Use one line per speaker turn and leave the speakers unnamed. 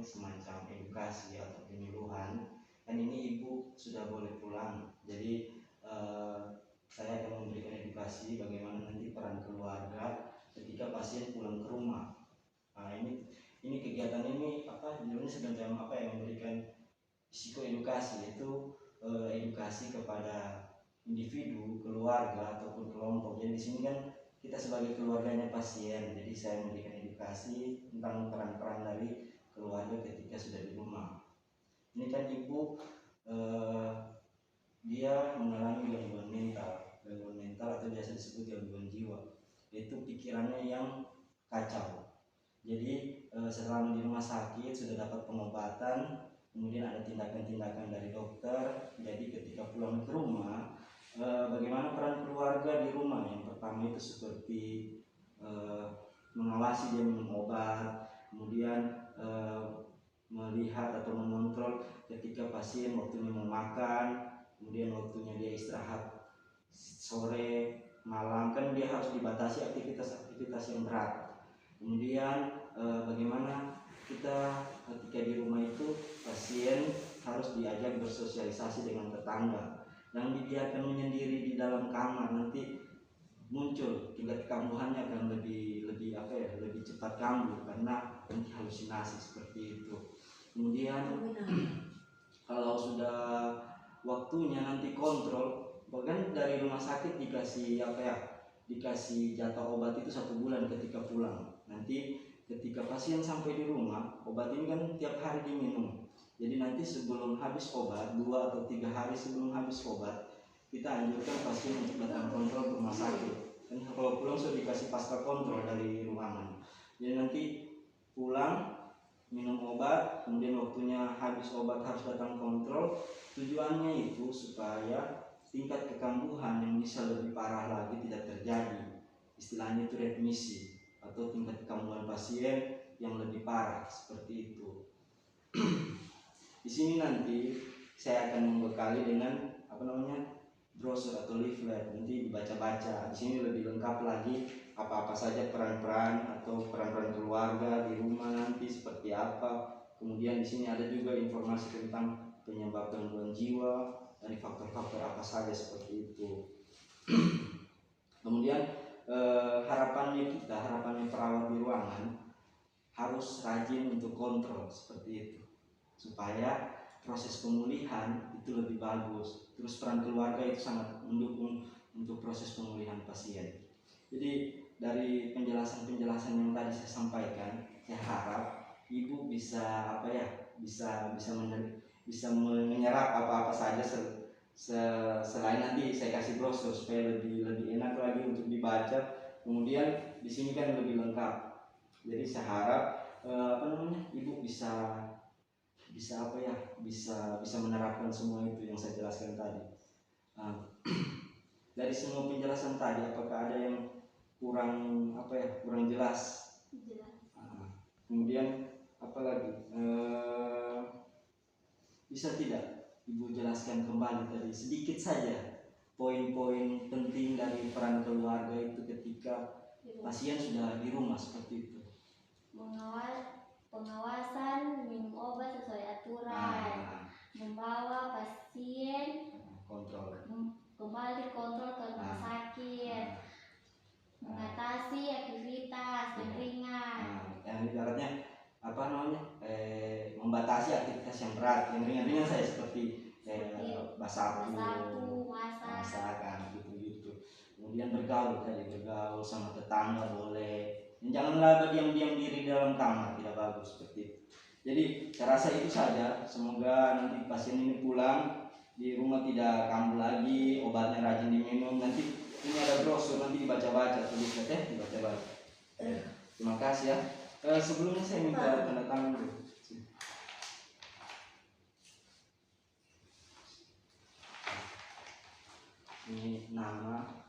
semacam edukasi atau penyuluhan. Kan ini ibu sudah boleh pulang, jadi saya akan memberikan edukasi bagaimana nanti peran keluarga ketika pasien pulang ke rumah. Nah, ini kegiatan ini judulnya semacam memberikan psikoedukasi, yaitu edukasi kepada individu, keluarga ataupun kelompok. Jadi di sini kan kita sebagai keluarganya pasien, jadi saya memberikan edukasi tentang peran-peran dari keluarga ketika sudah di rumah. Ini kan ibu dia mengalami gangguan mental atau biasa disebut gangguan jiwa, yaitu pikirannya yang kacau. Jadi selama di rumah sakit sudah dapat pengobatan, kemudian ada tindakan-tindakan dari dokter. Jadi ketika pulang ke rumah, bagaimana peran keluarga di rumah? Yang pertama itu seperti mengawasi dia minum obat, kemudian melihat atau mengontrol ketika pasien waktunya mau makan, kemudian waktunya dia istirahat sore, malam, kan dia harus dibatasi aktivitas-aktivitas yang berat. Kemudian bagaimana kita ketika di rumah itu pasien harus diajak bersosialisasi dengan tetangga. Yang dibiarkan menyendiri di dalam kamar, nanti muncul tingkat kambuhannya akan lebih cepat kambuh karena nanti halusinasi seperti itu. Kemudian kalau sudah waktunya nanti kontrol, bahkan dari rumah sakit dikasih dikasih jatah obat itu 1 bulan ketika pulang. Nanti ketika pasien sampai di rumah, obat ini kan tiap hari diminum. Jadi nanti sebelum habis obat, 2 atau 3 hari sebelum habis obat, kita anjurkan pasien untuk datang kontrol ke rumah sakit. Dan kalau pulang sudah dikasih pasca kontrol dari ruangan. Jadi nanti pulang minum obat, kemudian waktunya habis obat harus datang kontrol. Tujuannya itu supaya tingkat kekambuhan yang bisa lebih parah lagi tidak terjadi. Istilahnya itu remisi atau tingkat kekambuhan pasien yang lebih parah seperti itu. Di sini nanti saya akan membekali dengan brosur atau leaflet, nanti dibaca-baca. Di sini lebih lengkap lagi apa-apa saja peran-peran atau peran-peran keluarga di rumah nanti seperti apa. Kemudian di sini ada juga informasi tentang penyebab gangguan jiwa dari faktor-faktor apa saja seperti itu. Kemudian harapannya perawat di ruangan harus rajin untuk kontrol seperti itu, supaya proses pemulihan itu lebih bagus. Terus peran keluarga itu sangat mendukung untuk proses pemulihan pasien. Jadi dari penjelasan-penjelasan yang tadi saya sampaikan, saya harap ibu bisa bisa menyerap apa-apa saja selain nanti saya kasih brosur supaya lebih enak lagi untuk dibaca. Kemudian di sini kan lebih lengkap. Jadi saya harap ibu bisa menerapkan semua itu yang saya jelaskan tadi. Dari semua penjelasan tadi, apakah ada yang kurang jelas? Kemudian apa lagi? Bisa tidak Ibu jelaskan kembali tadi sedikit saja poin-poin penting dari peran keluarga itu ketika pasien sudah di rumah seperti itu?
Pengawasan, minum obat sesuai aturan, membawa pasien kembali kontrol ke rumah sakit, mengatasi aktivitas yang ringan.
Yang ibaratnya membatasi aktivitas yang berat. Yang ringan-ringan saya seperti basaku, masakan gitu. Kemudian bergaul sama tetangga boleh. Janganlah diam-diam diri dalam kamar, tidak bagus seperti itu. Jadi saya rasa itu saja. Semoga nanti pasien ini pulang di rumah tidak kambuh lagi, obatnya rajin diminum. Nanti ini ada brosur, nanti dibaca-baca, dibaca-baca. Terima kasih ya. Sebelumnya saya minta tanda tangan dulu. Ini nama